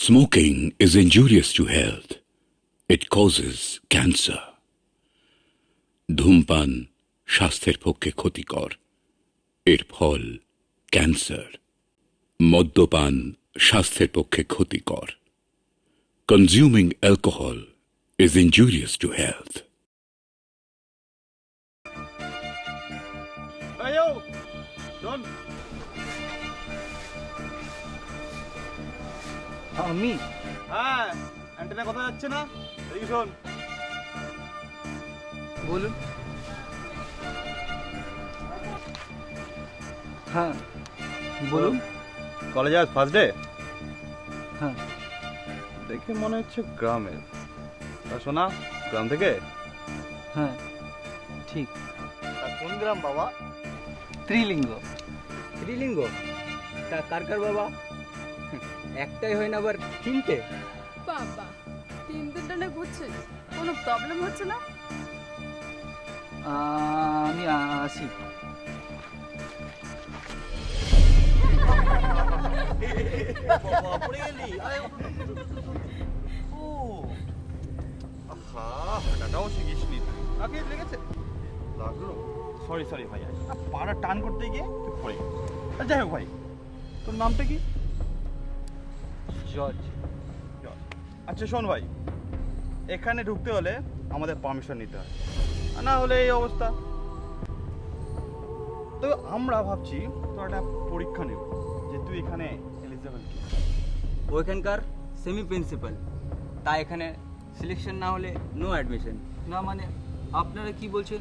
Smoking is injurious to health. It causes cancer. ধূমপান স্বাস্থ্যের পক্ষে ক্ষতিকর। এর ফল ক্যান্সার। মদ্যপান স্বাস্থ্যের পক্ষে ক্ষতিকর। Consuming alcohol is injurious to health. Hey yo, John. আমি হ্যাঁ, অ্যান্টেনা কথা যাচ্ছে না? এই শোন। বলুন। হ্যাঁ বলুন। কলেজ আজ ফার্স্ট ডে? হ্যাঁ। দেখে মনে হচ্ছে গ্রামের। তা শোনা, গ্রাম থেকে? হ্যাঁ ঠিক। কোন গ্রাম বাবা? ত্রিলিঙ্গ। ত্রিলিঙ্গ? তা কার কার বাবা? একটাই হয় না আবার তিনটে? বাবা, তিনটে টানে ঘুরছিস, কোনো প্রবলেম হচ্ছে না? আমি আসি। হাঁটাটাও শিখিস নি তুই। আগে লেগেছে? লাগলো? সরি ভাই, পাড়া টান করতে গিয়ে তুই পড়ে গেলি। যাই হোক ভাই, তোর নামটা কি? জর্জ। আচ্ছা শোন ভাই, এখানে ঢুকতে হলে আমাদের পারমিশন নিতে হয়, আর না হলে এই অবস্থা। তো আমরা ভাবছি তোর একটা পরীক্ষা নেব যে তুই এখানে এলিজিবল কি। ওইখানকার সেমি প্রিন্সিপাল, তাই এখানে সিলেকশন না হলে নো অ্যাডমিশন। না মানে আপনারা কি বলছেন?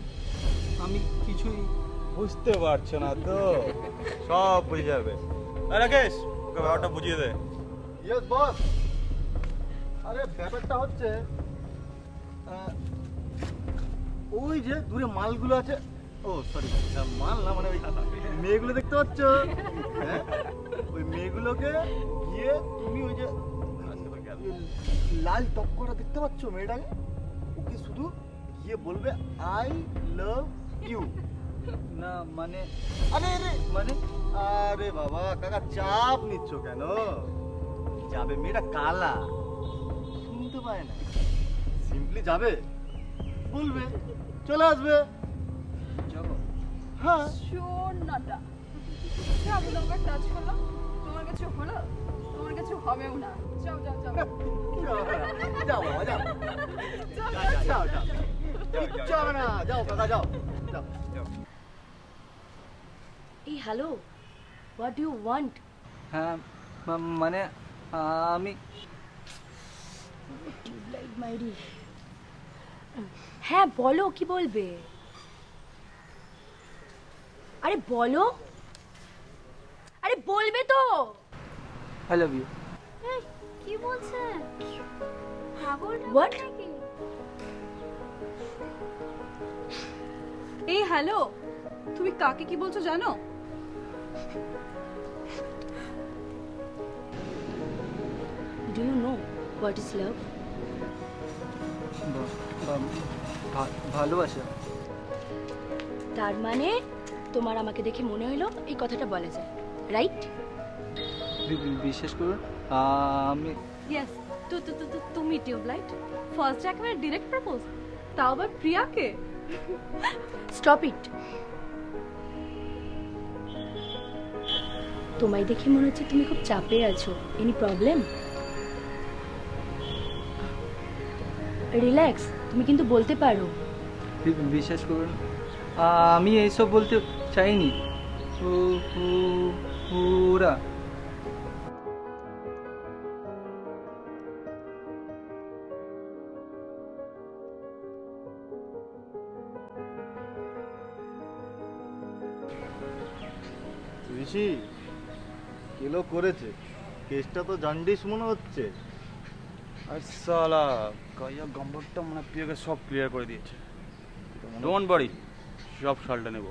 আমি কিছুই বুঝতে পারছো না তো? সব বুঝে যাবে। রাকেশ, ওকে ব্যাপারটা বুঝিয়ে দে। Yes boss. আরে ব্যাপারটা হচ্ছে ওই যে দূরে মালগুলো আছে, ও সরি মাল না মানে ওই মেয়েগুলো দেখতে পাচ্ছ, হ্যাঁ ওই মেয়েগুলোকে গিয়ে তুমি ওই যে লাল টপ করা দেখতে পাচ্ছ মেয়েটাকে, ওকে শুধু গিয়ে বলবে আই লাভ ইউ। না মানে আরে আরে মানে আরে বাবা কাকা চাপ নিচ্ছ কেন? যাবে মেয়েটা কালা, শুনতে পায় না, সিম্পলি যাবে, বলবে, চলে আসবে। যাবো। হ্যাঁ শোন নাটা, আমি তোমাকে টাচ করলাম, তোমার কাছে হলো, তোমার কাছে হবেও না। যাও যাও যাও যাও বাবা যাও যাও, যাও যাও কিচ্ছু হবে না, যাও কাকা যাও যাও। এই hello, what do you want? হ্যাঁ মানে আমি টিউবলাইট মাইরি। হ্যাঁ বলো, কি বলবে? আরে বলো, আরে বলবে তো। I love you. কি বলছে? হোয়াট? এই হ্যালো, তুমি কাকে কি বলছো জানো? Do you know what is love? ভালোবাসা। তার মানে তোমার আমাকে দেখে মনে হলো এই কথাটা বলা যায়, রাইট? বিশেষ করুন আমি ইয়েস, তুমি টিউবলাইট ফার্স্ট একেবারে ডিরেক্ট প্রপোজ, তাও আবার প্রিয়াকে। Stop it. তোমায় দেখে মনে হচ্ছে তুমি খুব চাপে আছো। Any problem? রিল্যাক্স, তুমি কিন্তু বলতে পারো। বিশ্বাস করুন আমি এইসব বলতে চাইনি। পুরা ঋষি কেলো করেছে, কেসটা তো জান্ডিস মনে হচ্ছে। আর সালা গাইয়া গম্বরটা মানে প্রিয়াকে সব ক্লিয়ার করে দিয়েছে। ডোন্ট ওয়ারি, সব সালটা নেব।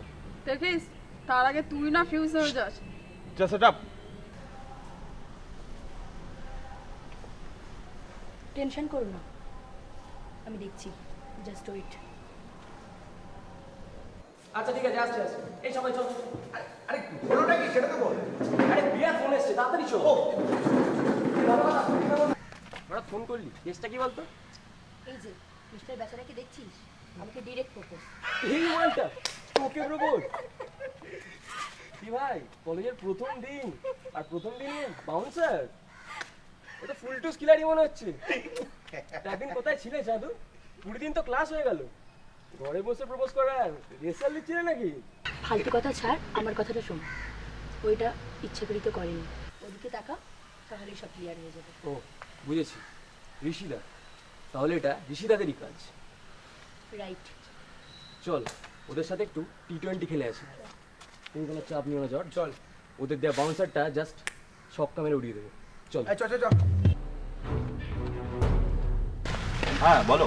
দেখিস, তার আগে তুই না ফিউজ হয়ে যাস। Just set up. টেনশন করো না, আমি দেখছি, জাস্ট ওয়েট। আচ্ছা ঠিক আছে, আসছে আসছে। এই সবাই চল। আরে হলোটা কি সেটা তো বল। আরে বিয়ার ফোন এসছে, তাড়াতাড়ি চল। হঠাৎ ফোন করলি, কেসটা কি বলতো? এই যে মিস্টার বেচারাকে দেখছিস, আমাকে ডিরেক্ট প্রপোজ। এই মালটা তোকে প্রপোজ? কি ভাই, কলেজের প্রথম দিন আর প্রথম দিনে বাউন্সার? এটা ফুল টু স্কিলারই মনে হচ্ছে। একদিন কোথায় ছিলে জাদু? 20 দিন তো ক্লাস হয়ে গেল, ঘরে বসে প্রপোজ করার রেসাল দিচ্ছিলে নাকি? ফালতু কথা ছাড়, আমার কথাটা শোন। ওইটা ইচ্ছে করি তো করেনি, ওদিকে তাকা, তাহলেই সব ক্লিয়ার হয়ে যাবে। ও বুঝেছি, ঋষিদা। তাহলে এটা ঋষিদাদেরই কাজ। রাইট। চল ওদের সাথে একটু T20 খেলে আসি। তুমি কোনো চাপ নিও না জর্জ, চল ওদের দেওয়া বাউন্সারটা জাস্ট ছক্কা মেরে উড়িয়ে দেবো। চল। চল চল চল। হ্যাঁ বলো।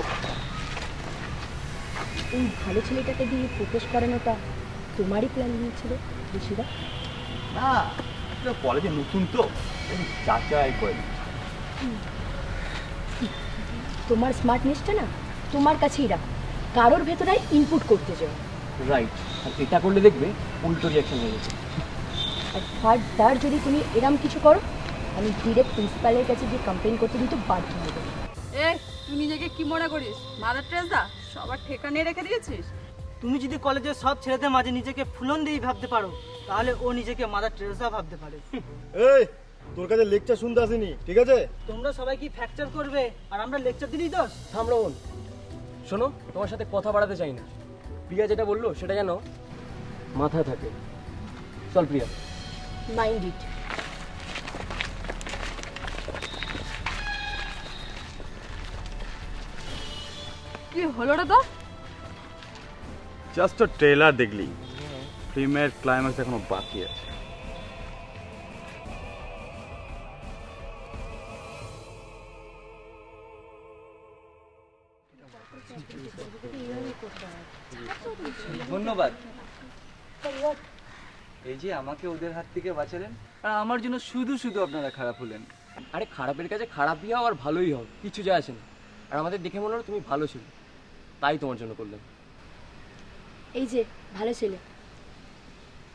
এই ভালো ছেলেটাকে দিয়ে প্রপোজ করানোটা তোমারই প্ল্যান নিয়েছিল ঋষিরা? না, কলেজে নতুন তো যাচাই করে নিচ্ছি। তোমার স্মার্টনেসটা না তোমার কাছেই রাখো, কারোর ভেতরে ইনপুট করতে যাও। রাইট, আর এটা করলে দেখবে উল্টো রিয়াকশন হয়ে গেছে। আর ফার্দার যদি তুমি এরম কিছু করো, আমি ডিরেক্ট প্রিন্সিপালের কাছে গিয়ে কমপ্লেন করতে কিন্তু বাধ্য হবো। এ তুই নিজেকে কি মনে করিস মাদার টেরেসা? সবার ঠিকানে রেখে দিয়েছিস। তুমি যদি কলেজের সব ছেলেদের মাঝে নিজেকে ফুলন দিয়েই ভাবতে পারো, তাহলে ও নিজেকে মাদার টেরেসা ভাবতে পারে। এই তোর কাছে লেকচার শুনতে আসিনি, ঠিক আছে? তোমরা সবাই কি ফ্র্যাকচার করবে আর আমরা লেকচার দিলেই দোষ? থাম রোহন, শোনো তোমার সাথে কথা বাড়াতে চাই না। প্রিয়া যেটা বললো সেটা যেন মাথায় থাকে। চল প্রিয়া। Mind it. কি হলো রে তো? জাস্ট ট্রেলার দেখলি, ফিল্মের ক্লাইম্যাক্স এখনো বাকি আছে। ধন্যবাদ। এই যে আমাকে ওদের হাত থেকে বাঁচালেন, আর আমার জন্য শুধু শুধু আপনারা খারাপ হলেন। আরে খারাপের কাছে খারাপই হও আর ভালোই হও, কিছু যায় আসে না। আর আমাদের দেখে মনে হলো তুমি ভালো ছিল, তাই তোমার জন্য করলাম। এই যে ভালো ছেলে,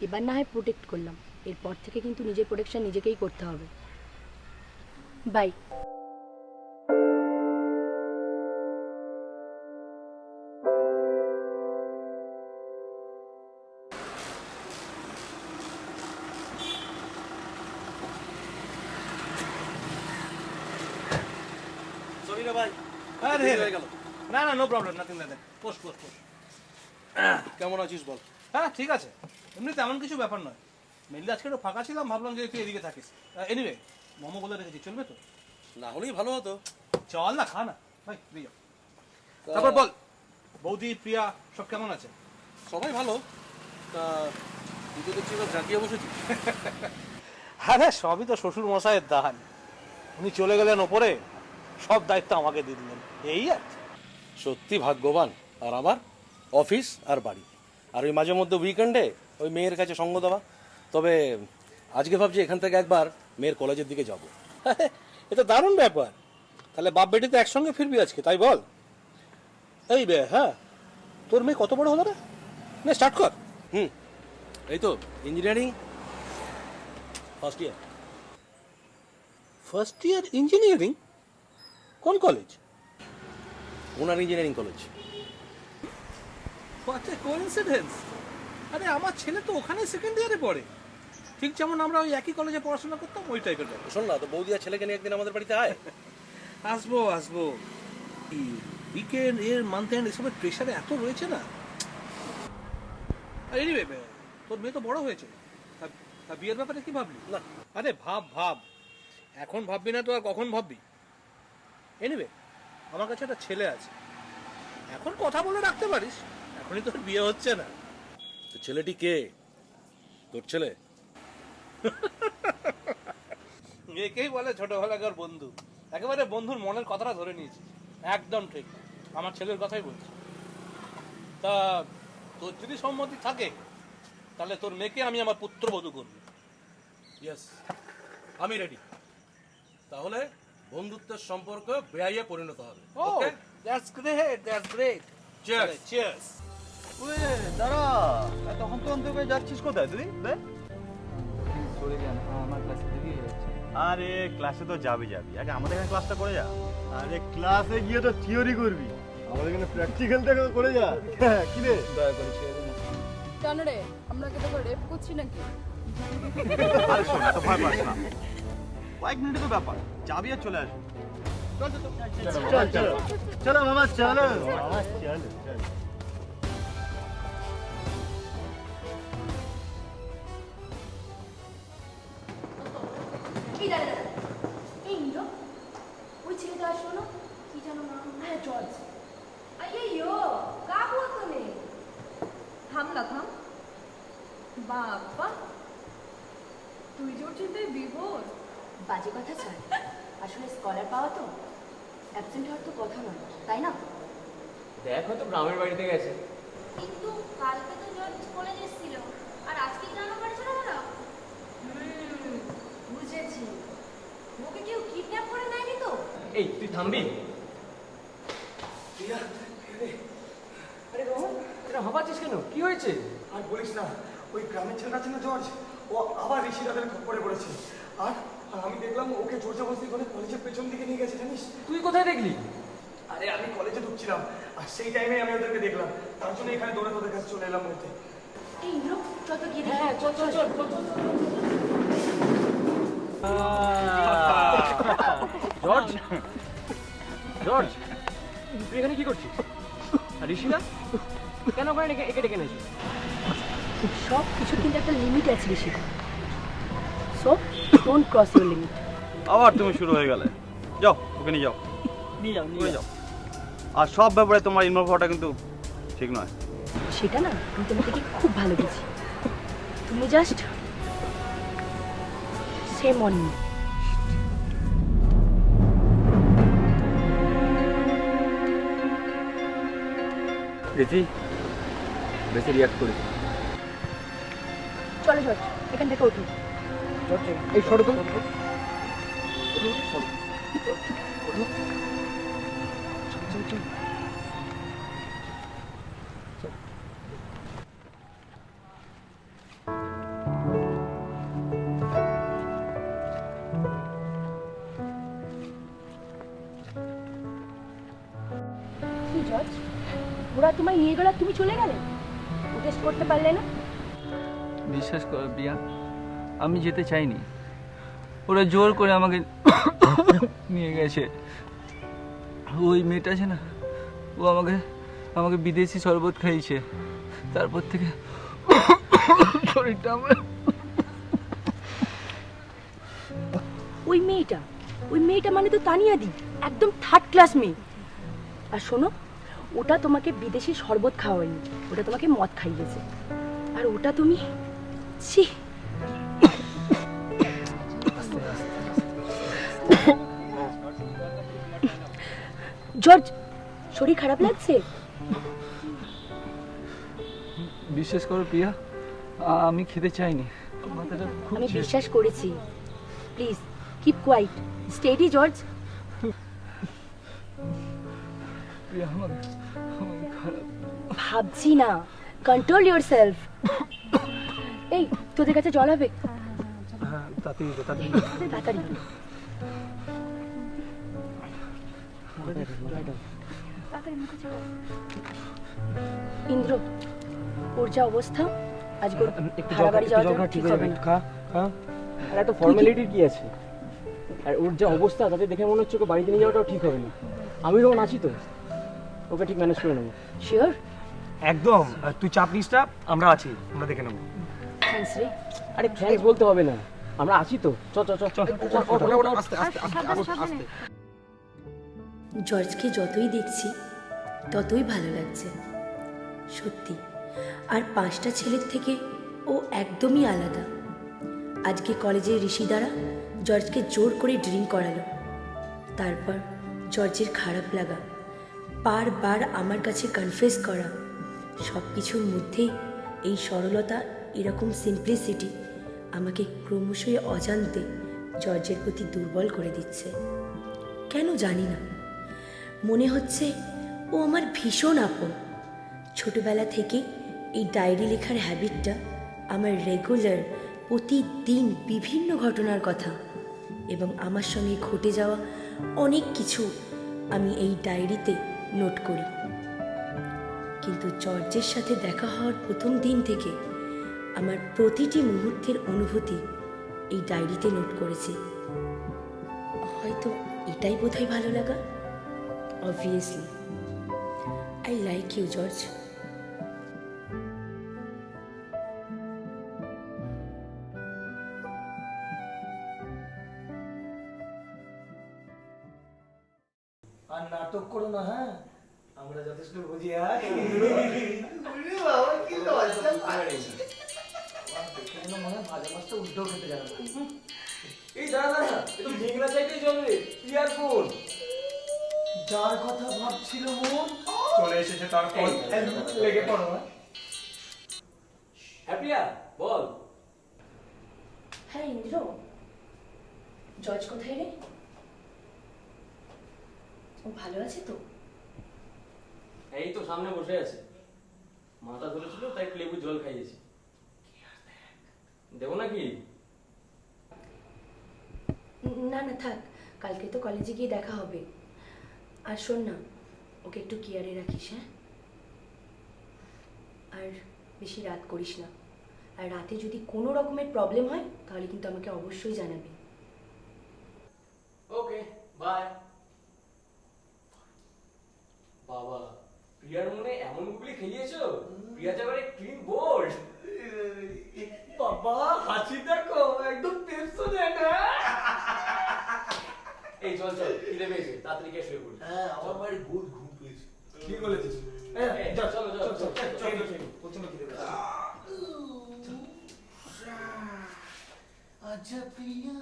এবার না হয় প্রোটেক্ট করলাম, এরপর থেকে কিন্তু নিজের প্রোটেকশন নিজেকেই করতে হবে। বাই। না না, no problem, nothing nothing. Post post post. কেমন আছিস বল? হ্যাঁ ঠিক আছে, এমনি তেমন কিছু ব্যাপার নয়। মেনলি আজকে একটু ফাঁকা ছিলাম, ভাবলাম যে তুই এদিকে থাকিস। এনিওয়ে, মোমো বলে রেখেছি, চলবে তো? না হলেই ভালো হতো। চল না, খা না ভাই, দিয়ে যাও। তারপর বল, বৌদি প্রিয়া সব কেমন আছে? সবাই ভালো। তা তুই তো দেখছি এবার জাঁকিয়ে বসেছিস। আরে সবই তো শ্বশুর মশাইয়ের দান, উনি চলে গেলেন ওপরে, সব দায়িত্ব আমাকে দিয়ে দিলেন, এই আর কি। সত্যি ভাগ্যবান। আর আমার অফিস আর বাড়ি, আর ওই মাঝে মধ্যে উইকেন্ডে ওই মেয়ের কাছে সঙ্গ দেওয়া। তবে আজকে ভাবছি এখান থেকে একবার মেয়ের কলেজের দিকে যাব। এটা দারুণ ব্যাপার। তাহলে বাপ বেটি তো একসঙ্গে ফিরবি আজকে, তাই বল? এই বে, হ্যাঁ, তোর মেয়ে কত বড় হলো রে? নে স্টার্ট কর। এই তো engineering first year. First year engineering? কোন কলেজ? ওনার engineering college. What a coincidence! আরে আমার ছেলে তো ওখানেই সেকেন্ড ইয়ারে পড়ে, ঠিক যেমন আমরা ওই একই কলেজে পড়াশোনা করতাম, ওই টাইপের ব্যাপার। শোন না, তো বৌদি আর ছেলেকে নিয়ে একদিন আমাদের বাড়িতে আয়। আসবো আসবো। উইকেন্ড এর মান্থ এন্ড এসবের প্রেশারে এত রয়েছে না। এনিওয়ে, তোর মেয়ে তো বড় হয়েছে, তা বিয়ের ব্যাপারে কি ভাবলি? না। আরে ভাব ভাব, এখন ভাববি না তো আর কখন ভাববি? এনিওয়ে, আমার কাছে একটা ছেলে আছে, এখন কথা বলে রাখতে পারিস, এখনই তোর বিয়ে হচ্ছে না। তো ছেলেটি কে? তোর ছেলে? একেই বলে ছোটবেলাকার বন্ধু, একেবারে বন্ধুর মনের কথাটা ধরে নিয়েছি, একদম ঠিক। আমার ছেলের কথাই বলছি। তা তোর যদি সম্মতি থাকে, তাহলে তোর মেয়েকে আমি আমার পুত্রবধূ করবো। ইয়েস, আমি রেডি। তাহলে বন্ধুত্বের সম্পর্ক বেআইয়ে পরিণত হবে। Okay, that's great, that's great. Cheers. Cheers. দাঁড়া, তখন তো অন্তত যাচ্ছিস কোথায় তুই? সরে যান, আমার কাছে থেকে যাচ্ছে। আরে ক্লাসে তো যাবি আগে আমাদের এখানে ক্লাসটা করে যা। আরে ক্লাসে গিয়ে তো থিওরি করবি, আমাদের এখানে প্র্যাকটিক্যালটা করে যা। কি রে দয়া করে ছেড়ে দে। কেন রে, আমরা কি তোকে রেপ করছি নাকি? আরে শোন, এত ভয় পাস না, কয়েক মিনিটের তো ব্যাপার, যাবি আর চলে আসবি। চল চল চলো মামা, চলো মামা, চলো। এই দাঁড়া দাঁড়া, এই ইন্দ্র, ওই ছেলেটা আসলো না, কি যেন নাম? হ্যাঁ, জর্জ। আইয়ো, কা হুয়া তুমি? থাম না থাম। বাবা, তুই জর্জিতে বিভোর। বাজে কথা ছাড়, আসলে স্কলার পাওয়া তো অ্যাবসেন্ট হওয়ার তো কথা নয়, তাই না? দেখ হয়তো গ্রামের বাড়িতে গেছে। কিন্তু কালকে তো জর্জ কলেজ এসেছিল, আর আজকে গ্রামের বাড়ি চলে গেল। বুঝেছি, ওকে কেউ কিডন্যাপ করে নেয়নি তো? এই তুই থামবি? আরে রোহন, এটা হাঁপাচ্ছিস কেন? কি হয়েছে? আর বলিস না, ওই গ্রামের ছেলেটা ছিল জর্জ, ও আবার ঋষিরাদের খপ্পরে পড়েছে। আর আমি দেখলাম ওকে জোর জবরদস্তি করে কলেজের পেছন দিকে নিয়ে গেছে, জানিস? তুই কোথায় দেখলি? আরে আমি কলেজে ঢুকছিলাম, আর সেই টাইমে আমি ওদেরকে দেখলাম, তার জন্য এখানে দৌড়ে তোদের কাছে চলে এলাম বলতে। এই ইন্দ্র, চল তো গিয়ে হ্যাঁ চল চল চল চল চল। জর্জ, জর্জ, তুই এখানে কি করছিস? আর ঋষিরা কেন করে একে ডেকে এনেছিস? সব কিছু কিন্তু একটা লিমিট আছে Rishi, so don't cross your limit. আবার তুমি শুরু হয়ে গেলে, যাও ওকে নিয়ে যাও, নিয়ে যাও। আর সব ব্যাপারে তোমার ইনভলভ হওয়াটা কিন্তু ঠিক নয়। সেটা না, আমি তোমাকে খুব ভালো বুঝি, তুমি জাস্ট সেম অন মি। রীতি বেশি রিয়াক্ট করিস। চলো জর্জ, এখান থেকে উঠুন। এই সরো তো। কি জর্জ, ওরা তোমায় নিয়ে গেল, তুমি চলে গেলে? টেস্ট করতে পারলে না? বিশ্বাস করো প্রিয়া, আমি যেতে চাইনি, ওরা জোর করে আমাকে নিয়ে গেছে। ওই মেয়েটা আছে না, ও আমাকে বিদেশি শরবত খাইয়েছে, তারপর থেকে শরীরটা আমার। ওই মেয়েটা মানে তো তানিয়া দি, একদম থার্ড ক্লাস মেয়ে। আর শোনো, ওটা তোমাকে বিদেশি শরবত খাওয়ায়নি, ওটা তোমাকে মদ খাইয়েছে। আর ওটা তুমি, ছি। জর্জ, শরীর খারাপ লাগছে? বিশ্বাস করো প্রিয়া, আমি খেতে চাইনি। আমি বিশ্বাস করেছি। Please keep quiet, steady George. Priya আমাকে খারাপ। ভাবছি না, কন্ট্রোল ইয়োরসেলফ। এই, তোদের কাছে জল হবে? হ্যাঁ তাড়াতাড়ি তাড়াতাড়ি। ইন্দ্র, ওর যা অবস্থা, আজকে ভাড়া বাড়ি যাওয়া ঠিক হবে না। খা খা। আর এত ফর্মালিটির কি আছে? আর ওর যা অবস্থা, তাতে দেখে মনে হচ্ছে ওকে বাড়িতে নিয়ে যাওয়াটাও ঠিক হবে না। আমি তখন আছি তো, ওকে ঠিক ম্যানেজ করে নেবো। শিওর? একদম, তুই চাপ নিস না, আমরা আছি, আমরা দেখে নেবো। থ্যাঙ্কস রে। আরে থ্যাঙ্কস বলতে হবে না, আমরা আছি তো। চ চ চ। জর্জকে যতই দেখছি ততই ভালো লাগছে, সত্যি। আর 5টা ছেলের থেকে ও একদমই আলাদা। আজকে কলেজের ঋষি দ্বারা জর্জকে জোর করে ড্রিঙ্ক করালো, তারপর জর্জের খারাপ লাগা, বারবার আমার কাছে কনফেস করা, সব কিছুর মধ্যেই এই সরলতা, এরকম সিম্পলিসিটি আমাকে ক্রমশই অজান্তে জর্জের প্রতি দুর্বল করে দিচ্ছে। কেন জানি না, মনে হচ্ছে ও আমার ভীষণ আপন। ছোটবেলা থেকে এই ডায়েরি লেখার হ্যাবিটটা আমার রেগুলার, প্রতিদিন বিভিন্ন ঘটনার কথা এবং আমার সঙ্গে ঘটে যাওয়া অনেক কিছু আমি এই ডায়েরিতে নোট করি। কিন্তু জর্জের সাথে দেখা হওয়ার প্রথম দিন থেকে আমার প্রতিটি মুহূর্তের অনুভূতি এই ডায়েরিতে নোট করেছি। হয়তো এটাই বোধহয় ভালো লাগা। Obviously I like you George. আর নাটক করো না, হ্যাঁ আমরা যথেষ্ট বুঝি। মনে হয় ভাজা মাছটা উল্টো খেতে যাবে। এই দাঁড়া দাঁড়া, একটু ঝিঙ্গা চাইতেই চলবে। ইয়ারফোন যার কথা ভাবছিল মন চলে এসেছে তার ফোন। লেগে পড়ো। হ্যাপিয়া বল। হ্যাঁ ইন্দ্র, জর্জ কোথায় রে? ও ভালো আছে তো? এই তো সামনে বসে আছে, মাথা ধরেছিল তাই লেবু জল খাইয়েছি। দেবো নাকি? না না থাক, কালকে তো কলেজে গিয়ে দেখা হবে। আর শোন না, ওকে একটু কেয়ারে রাখিস, হ্যাঁ? আর বেশি রাত করিস না। আর রাতে যদি কোনো রকমের প্রবলেম হয় তাহলে কিন্তু আমাকে অবশ্যই জানাবি। Okay bye. বাবা, প্রিয়ার মনে এমন গুলি খেলিয়েছো, প্রিয়া যাবে ক্লিন বোর্ড। বাবা হাসি দেখো, একদম টেনশনে না। এই চল চল, খিদে পেয়েছে, তাড়াতাড়ি গিয়ে শুয়ে পড়ি। হ্যাঁ আমার বাড়ি বহুত ঘুম পেয়েছে। ঠিক বলেছিস। চলো চলো চলো চলো চলো, প্রচন্ড খিদে পেয়েছে। আচ্ছা প্রিয়া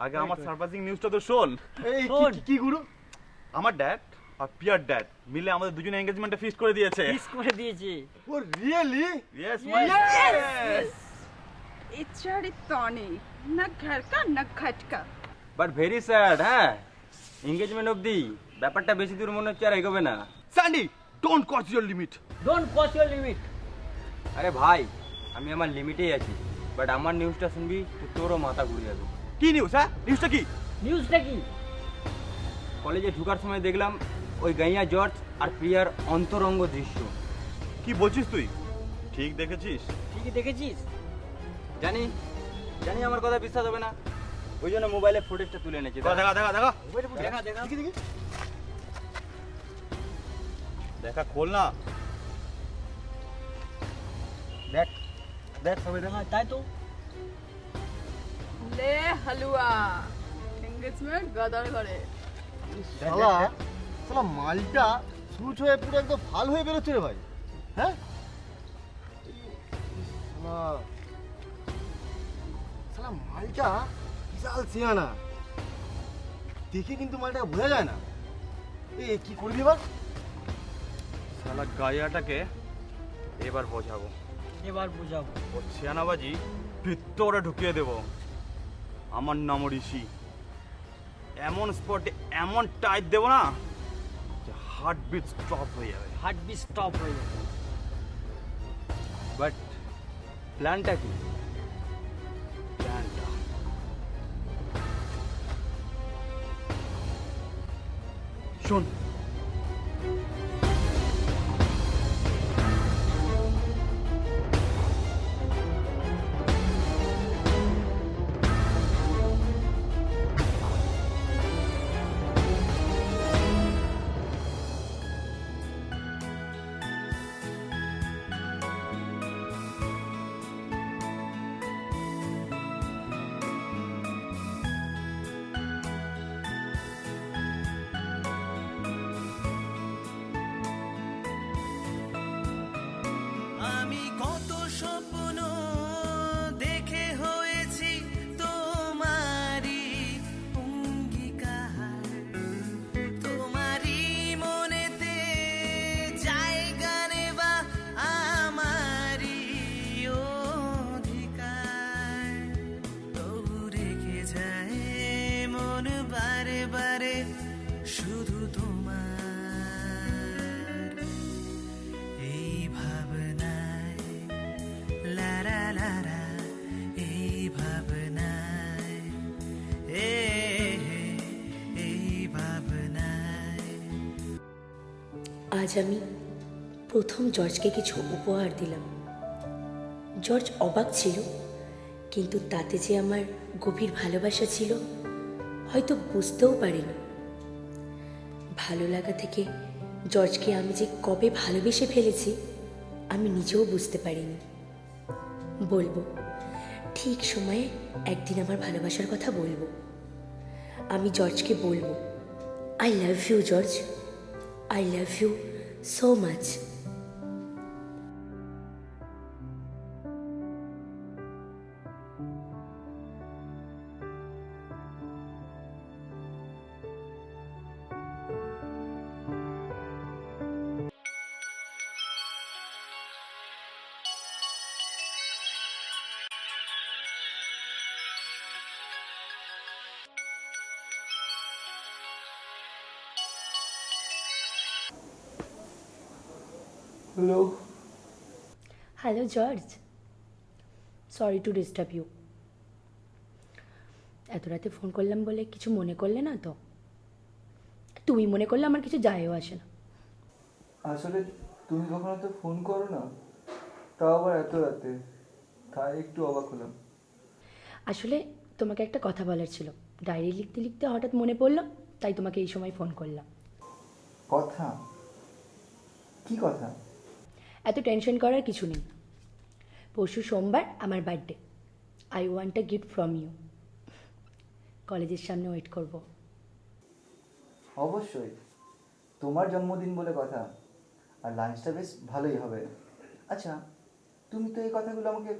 আগে আমার সারপ্রাইজিং নিউজটা তো শোন। এই কি গুরু? আমার ড্যাড আর পিয়ার ড্যাড মিলে আমাদের দুজনে এনগেজমেন্টে ফিক্স করে দিয়েছে। করে দিয়েছি। ও রিয়েলি? ইয়েস इच्छारी तोनी न घर का न घट का। But very sad. হ্যাঁ, এঙ্গেজমেন্ট অবধি ব্যাপারটা বেশি দূর মনে হচ্ছে আর এগোবে না। Sandy, don't cross your limit. Don't cross your limit. আরে ভাই, আমি আমার লিমিটেই আছি, বাট আমার নিউজটা শুনবি তো তোরও মাথা ঘুরে যাবে। কি নিউজ? হ্যাঁ, নিউজটা কি? নিউজটা কি? কলেজে ঢোকার সময় দেখলাম ওই গাইয়া জর্জ আর প্রিয়ার অন্তরঙ্গ দৃশ্য। কি বলছিস তুই? ঠিক দেখেছিস? ঠিকই দেখেছিস? জানি জানি আমার কথা বিশ্বাস হবে না, ওই জন্য মোবাইলে ফুটেজটা তুলে এনেছি। দেখা দেখা দেখা দেখা দেখা দেখা দেখি দেখি দেখা, খোল না। দেখ দেখ সবাই দেখ। তাই তো। ले हलवा एंगेजमेंट गदर करे। শালা শালা মালটা সুচ হয়ে পুরো একদম ফাল হয়ে বেরোচ্ছে রে ভাই। হ্যাঁ শালা শালা মালটা বিশাল সিয়ানা, দেখে কিন্তু মালটা বোঝা যায় না। এই কি করবি এবার? শালা গায়াটাকে এবার বোঝাবো, এবার বুঝাবো। ও ছিয়ানাবাজি ভিতরে ঢুকিয়ে দেব। আমার নাম ঋষি। এমন স্পটে এমন টাইট দেব না যে হার্টবিট স্টপ হয়ে যাবে। হার্টবিট স্টপ হয়ে যাবে। বাট প্ল্যানটা কি? প্ল্যানটা শোন। আমি কত স্বপ্ন দেখে হয়েছি তোমারই অঙ্গীকার, তোমারই মনেতে জায়গা নেবা আমারই অধিকার। তবু রেখে যায় মন বারে বারে শুধু তোমার এই ভাবনায়, লারা লারা এই ভাবনায়, এই ভাবনায়। আজ আমি প্রথম জর্জকে কিছু উপহার দিলাম। জর্জ অবাক ছিল, কিন্তু তাতে যে আমার গভীর ভালোবাসা ছিল হয়তো বুঝতেও পারিনি। ভালো লাগা থেকে জর্জকে আমি যে কবে ভালোবেসে ফেলেছি আমি নিজেও বুঝতে পারিনি। বলবো, ঠিক সময়ে একদিন আমার ভালোবাসার কথা বলবো। আমি জর্জকে বলবো, I love you George, I love you so much. Hello. Hello George, sorry to disturb you. এত রাতে ফোন করলাম বলে কিছু মনে করলে না তো? তুমি মনে করলে আমার কিছু যায়ও আসে না। আসলে তুমি কখনো তো ফোন করো না, তাও আবার এত রাতে, তাই একটু অবাক হলাম। আসলে তোমাকে একটা কথা বলার ছিল, ডায়েরি লিখতে লিখতে হঠাৎ মনে পড়লো, তাই তোমাকে এই সময় ফোন করলাম। কথা? কি কথা? এত টেনশন করার কিছু নেই। পরশু সোমবার আমার birthday. I want a gift from you. কলেজের সামনে ওয়েট করব। অবশ্যই, তোমার জন্মদিন বলে কথা, আর লাঞ্চটা বেশ ভালোই হবে। আচ্ছা, তুমি তো এই কথাগুলো আমাকে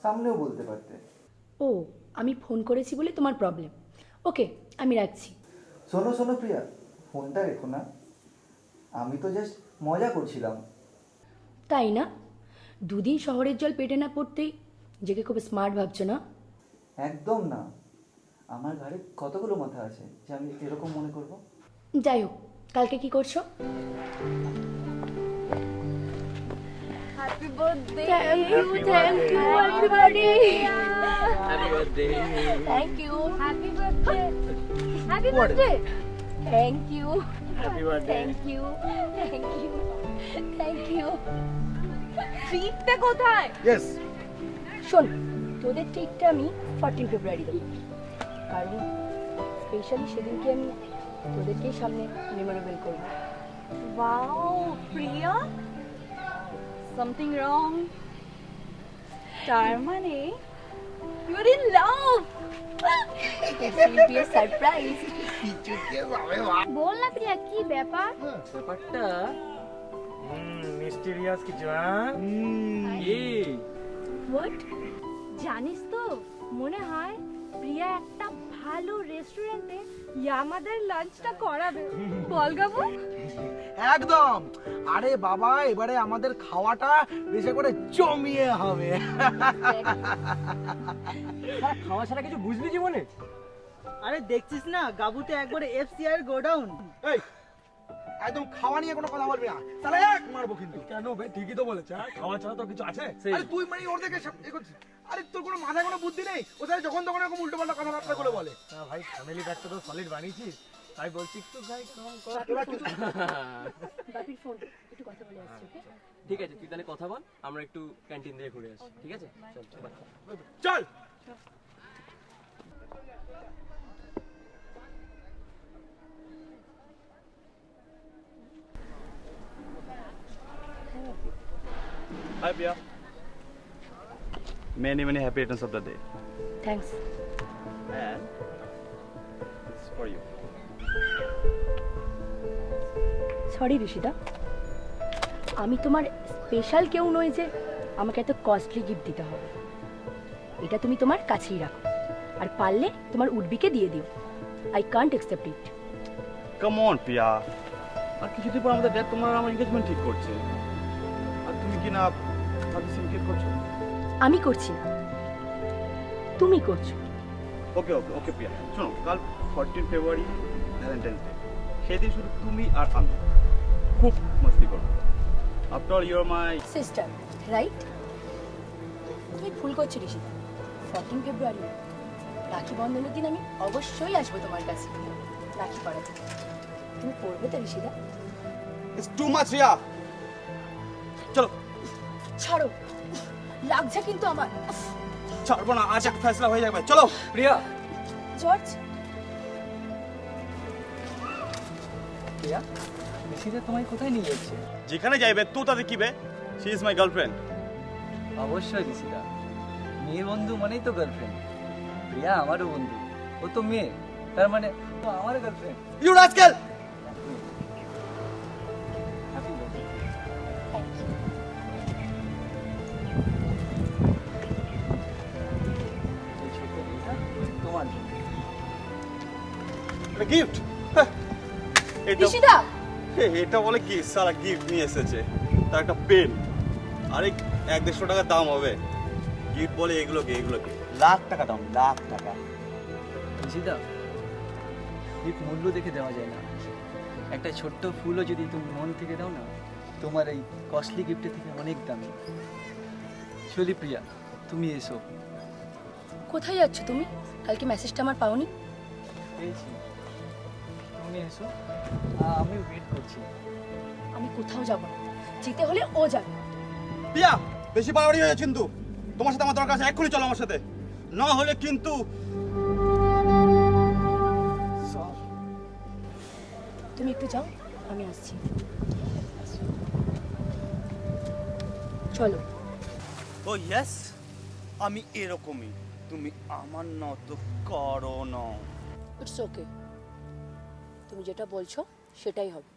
সামনেও বলতে পারতে। ও, আমি ফোন করেছি বলে তোমার প্রবলেম। ওকে, আমি রাখছি। শোনো শোনো প্রিয়া, ফোনটা রেখো না, আমি তো জাস্ট মজা করছিলাম। তাই না? দুদিন শহরের জল পেটে না পড়তেই নিজেকে খুব স্মার্ট ভাবছো না? একদম না, আমার ঘাড়ে কতগুলো মাথা আছে যে আমি এরকম মনে করব। যাই হোক, কালকে কি করছো? Happy birthday. Thank you happy birthday happy birthday. Thank you happy birthday happy birthday thank you happy birthday. Thank you thank you thank you ট্রিটটা কোথায়? ইয়েস। শোন, তোদের ট্রিটটা আমি 14 ফেব্রুয়ারি দেবো, কারণ স্পেশালি সেদিনকে আমি তোদেরকেই সামনে মেমোরেবল করবো। Wow Priya, something wrong. তার মানে you are in love. It will be a surprise. বল না প্রিয়া, কি ব্যাপার? ব্যাপারটা মিস্টেরিয়াস কিছু। হোয়াট? জানিস তো, মনে হয় প্রিয়া একটা ভালো রেস্টুরেন্টে আমাদের লাঞ্চটা করাবে। বল গাবু? একদম। আরে বাবা, এবারে আমাদের খাওয়াটা বেশি করে জমিয়ে হবে। খাওয়া ছাড়া কিছু বুঝলি জীবনে? আরে দেখছিস না, গাবুতে একবারে এফসিআই গোডাউন। এই, একদম খাওয়া নিয়ে কোনো কথা বলবি না, তাহলে এক মারবো কিন্তু। কেন ভাই, ঠিকই তো বলেছে, খাওয়া ছাড়া তো কিছু আছে? আরে তুই মানে ওর থেকে আরে তোর কোনো মাথায় কোনো বুদ্ধি নেই? ও সাথে যখন তখন এরকম উল্টো পাল্টা কথাবার্তা করে বলে। না ভাই, ফ্যামিলি প্যাকটা তো সলিড বানিয়েছিস, তাই বলছি একটু ভাই কম কর। বাপির ফোন, একটু কথা বলে আসছি। ওকে, ঠিক আছে, তুই তাহলে কথা বল, আমরা একটু ক্যান্টিন থেকে ঘুরে আসি। ঠিক আছে, চল চল। Hi, Pia. Many happy returns of the day. Thanks. And it's for you. Sorry ঋষিদা, আমি তোমার স্পেশাল কেউ নই যে আমাকে এত কস্টলি গিফট দিতে হবে। এটা তুমি তোমার কাছেই রাখো, আর পারলে তোমার উডবিকে দিয়ে দিও। I can't accept it. Come on Priya, আর কিছুদিন পর আমাদের ড্যাড তোমার আমার এনগেজমেন্ট ঠিক করছে, আর তুমি কি না তাদের সিনকেট করছো? আমি করছি না, তুমি করছো। ওকে ওকে ওকে প্রিয়া, শোনো, কাল 14 ফেব্রুয়ারি ভ্যালেন্টাইন্স ডে, সেদিন শুধু তুমি আর আমি খুব মস্তি করবো। After all you are my sister, right? তুমি ভুল করছো ঋষিতা। 14 ফেব্রুয়ারি রাখি বন্ধনের দিন আমি অবশ্যই আসবো তোমার কাছে রাখি পরাতে। তুমি পড়বে তো Rishita? It's too much Riya, চলো। ছাড়ো, লাগছে কিন্তু আমার। ছাড়বো না, আজ একটা ফেসলা হয়ে যাবে, চলো। প্রিয়া, জর্জ, প্রিয়া, ঋষিতা তোমায় কোথায় নিয়ে যাচ্ছে? যেখানে যাইবে তো তাদের কি বে, শি ইজ মাই গার্লফ্রেন্ড। অবশ্যই ঋষিতা, মেয়ের বন্ধু মানেই তো গার্লফ্রেন্ড। প্রিয়া আমারও বন্ধু, ও তো মেয়ে, তার মানে তো আমারও girlfriend. You rascal! Happy birthday. Thank you. এই ছোট্ট বইটা তোমার জন্য। এটা গিফট? ঋষিতা, এটা বলে কি সারা গিফট নিয়ে এসেছে, তার একটা পেন, আরে 1-150 টাকা দাম হবে। গিফট বলে এগুলোকে লাখ টাকা দাম, লাখ টাকা। ঋষিতা, গিফট মূল্য দেখে দেওয়া যায় না। একটা ছোট্ট ফুলও যদি তুমি মন থেকে দাও না, তোমার এই কস্টলি গিফটের থেকে অনেক দামি। চলি প্রিয়া, তুমি এসো। কোথায় যাচ্ছ তুমি? কালকে মেসেজটা আমার পাওনি? পেয়েছি, তুমি এসো, আমি ওয়েট করছি। আমি কোথাও যাব না, যেতে হলে ও যাবে। পিয়া, বেশি বাড়াবাড়ি হয়ে যাচ্ছে কিন্তু। তোমার সাথে আমার দরকার আছে, এক্ষুনি চলো আমার সাথে, না হলে কিন্তু। তুমি একটু যাও, আমি আসছি। চলো। ও ইয়েস, আমি এরকমই, তুমি আমার না তো করো না। ইটস ওকে, তুমি যেটা বলছো সেটাই হবে,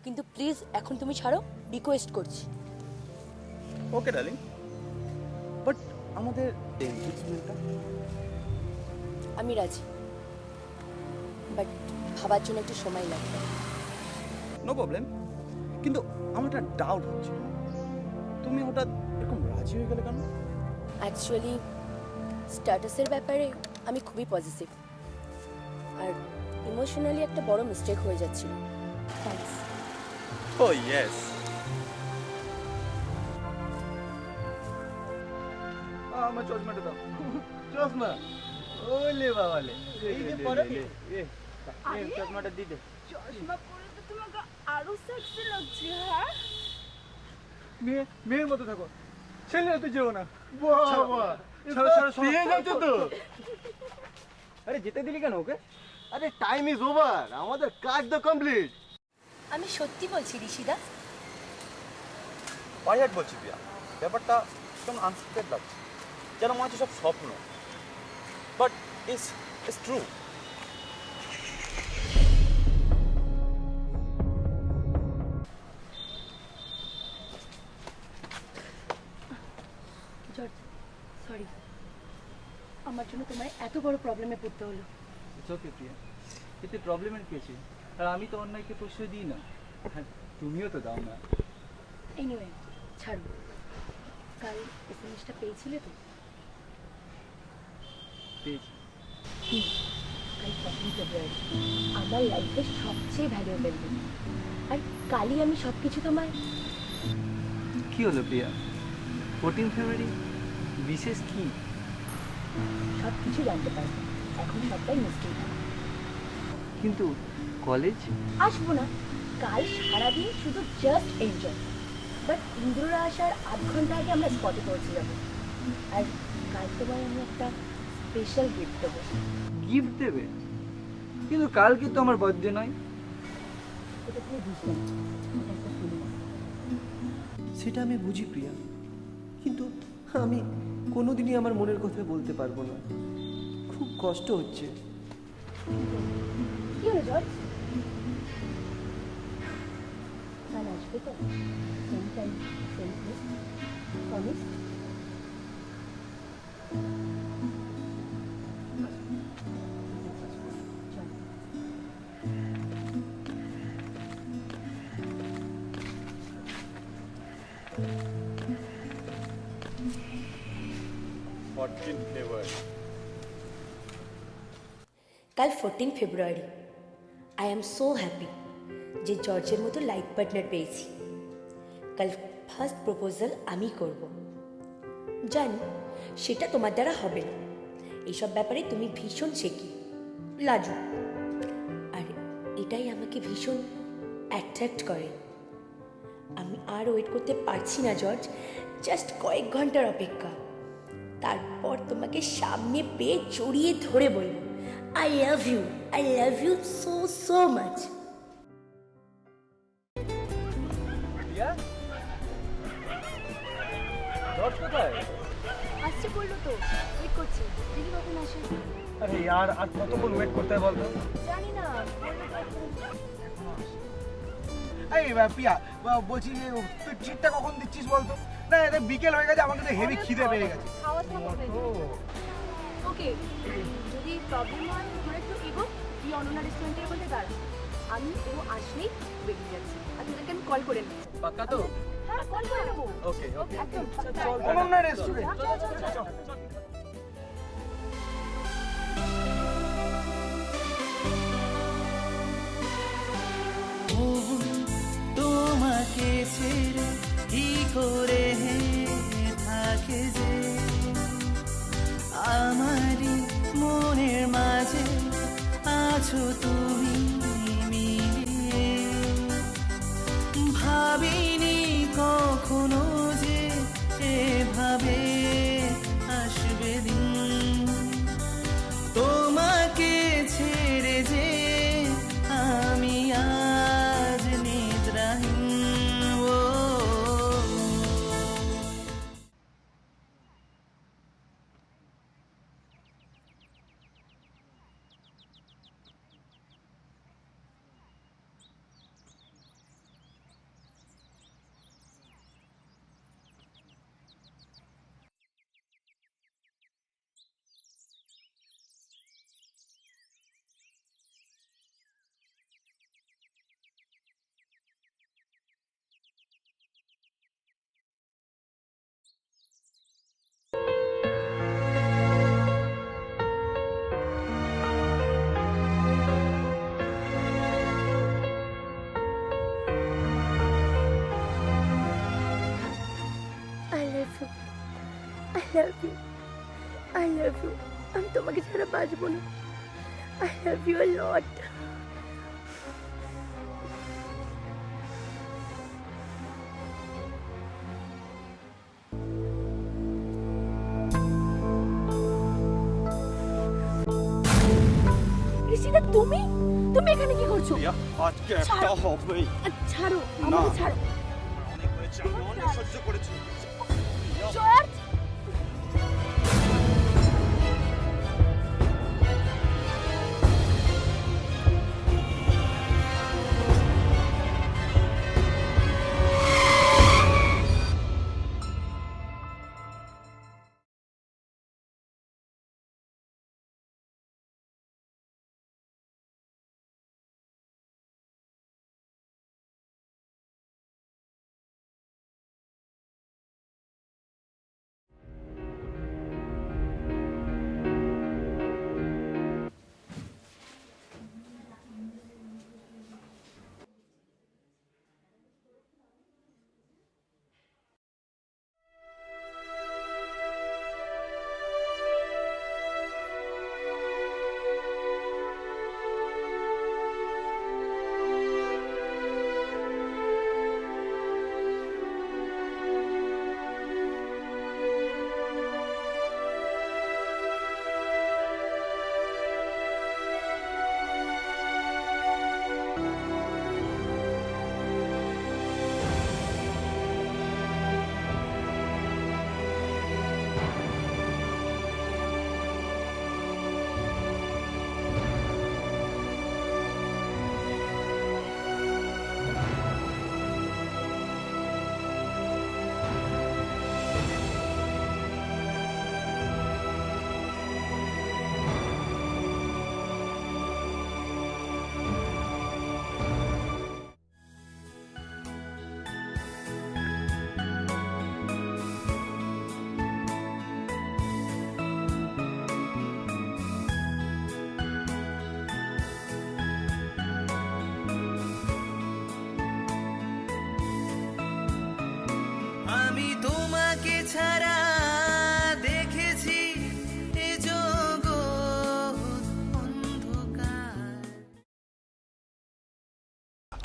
কিন্তু প্লিজ এখন তুমি ছাড়ো, রিকোয়েস্ট করছি। ওকে ডার্লিং, বাট আমাদের এনগেজমেন্টটা? আমি রাজি, বাট ভাবার জন্য একটু সময় লাগবে। নো প্রবলেম, কিন্তু আমার একটা ডাউট হচ্ছে, তুমি হঠাৎ এরকম রাজি হয়ে গেলে কেন? অ্যাকচুয়ালি স্ট্যাটাসের ব্যাপারে আমি খুবই পজিটিভ, আর ইমোশনালি একটা বড় মিস্টেক হয়ে যাচ্ছিল। থ্যাঙ্কস। ও ইয়েস, আমার চশমাটা দাও। চশমা? ওলে বাবালে, এই যে পরো। চশমাটা দিতে। চশমা পরে তো তোমাকে আরো সেক্সি লাগছে। হ্যাঁ, মেয়ের মতো থাকো, ছেলে হতে যেও না। বিয়ে যাচ্ছে তো। আরে যেতে দিলি কেন ওকে? আরে টাইম ইজ ওভার, আমাদের কাজ তো কমপ্লিট। আমি সত্যি বলছি ঋষিদা। পাইহাট বলছি প্রিয়া, ব্যাপারটা কেমন আনসেক্টেড লাগছে, যেন মনে হচ্ছে সব স্বপ্ন, but it's true. George, sorry, আমার জন্য তোমার এত বড় প্রবলেমে পড়তে হলো। ইটস ওকে প্রিয়া, এতে প্রবলেমের কি আছে? আর আমি তো অন্যায়কে প্রশ্রয় দিই না, হ্যাঁ তুমিও তো দাও না। এনিওয়ে, ছাড়ো। কাল এসএমএসটা পেয়েছিলে তো? পেয়েছি। কাল 14 ফেব্রুয়ারি আমার লাইফের সবচেয়ে ভ্যালুয়েবল দিন, আর কালই আমি সব কিছু তোমায়। কি হলো প্রিয়া, 14 ফেব্রুয়ারি বিশেষ কি? সব কিছু জানতে পারবো, এখন সবটাই মিস্টেক। কিন্তু কলেজ? আসবো না, কাল সারাদিন শুধু জাস্ট এনজয়। বাট ইন্দ্ররা আসার আধ ঘন্টা আগে আমরা স্পটে পৌঁছে যাবো, আর কাল তোমায় আমি একটা স্পেশাল গিফট দেবো। গিফট দেবে? কিন্তু কালকে তো আমার বার্থডে নয়। এটা তুমি বুঝবে না, এটা একটা feeling। সেটা আমি বুঝি প্রিয়া, কিন্তু আমি কোনোদিনই আমার মনের কথা বলতে পারবো না, খুব কষ্ট হচ্ছে। কি হলো জর্জ? কাল আসবে তো? Same time, same place, promise? 14 flavour. কাল 14 ফেব্রুয়ারি। আই অ্যাম সো হ্যাপি যে জর্জের মতো লাইফ পার্টনার পেয়েছি। কাল ফার্স্ট প্রপোজাল আমি করব। জানি সেটা তোমার দ্বারা হবে না, এইসব ব্যাপারে তুমি ভীষণ শেখি, লাজু, আর এটাই আমাকে ভীষণ অ্যাট্রাক্ট করে। আমি আর ওয়েট করতে পারছি না জর্জ, জাস্ট কয়েক ঘন্টার অপেক্ষা। তারপর তোমাকে সামনে পেয়ে জড়িয়ে ধরে বলবো I love you so so much. Priya, George কোথায়? আসছে বললো তো, ওয়েট করছি, দেখি কখন আসে। আরে यार, আর কতক্ষণ ওয়েট করতে হবে বলতো? জানি না, বললো এই প্রিয়া, বলছি যে তুই চিটটা কখন দিচ্ছিস বলতো? না এটা বিকেল হয়ে গেছে, আমাকে তো হেভি খিদে পেয়ে গেছে। খাওয়া দাওয়া হয়ে গেছে। ওকে, যদি প্রবলেম হয় তোরা একটু এগো, তুই অনন্যা রেস্টুরেন্টের বলতে দাঁড়া, আমি ও আসলেই বেরিয়ে যাচ্ছি, আর তোদেরকে আমি কল করে নিচ্ছি। পাক্কা তো? হ্যাঁ, কল করে নেবো। ওকে ওকে, একদম চল অনন্যা রেস্টুরেন্ট। চল চল চল। তোমাকে ছেড়ে কি করে থাকে যে আমারই মনের মাঝে আছো তুমি মিলিয়ে। ভাবিনি কখনো যে এভাবে আসবে দিন, তোমাকে ছেড়ে যে আমি আজ নিদ্রাহীন। ও I love you. আমি তোমাকে ছাড়া বাঁচবো না। I love you a lot. Rishida, তুমি এখানে কি করছো? আজকে একটা হবেই। ছাড়ো, না। আমাকে ছাড়ো। অনেক হয়েছে, আমি অনেক সহ্য করেছি। জর্জ,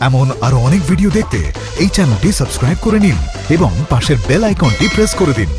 এমন আরো অনেক ভিডিও দেখতে এই চ্যানেলটি সাবস্ক্রাইব করে নিন এবং পাশের বেল আইকনটি প্রেস করে দিন।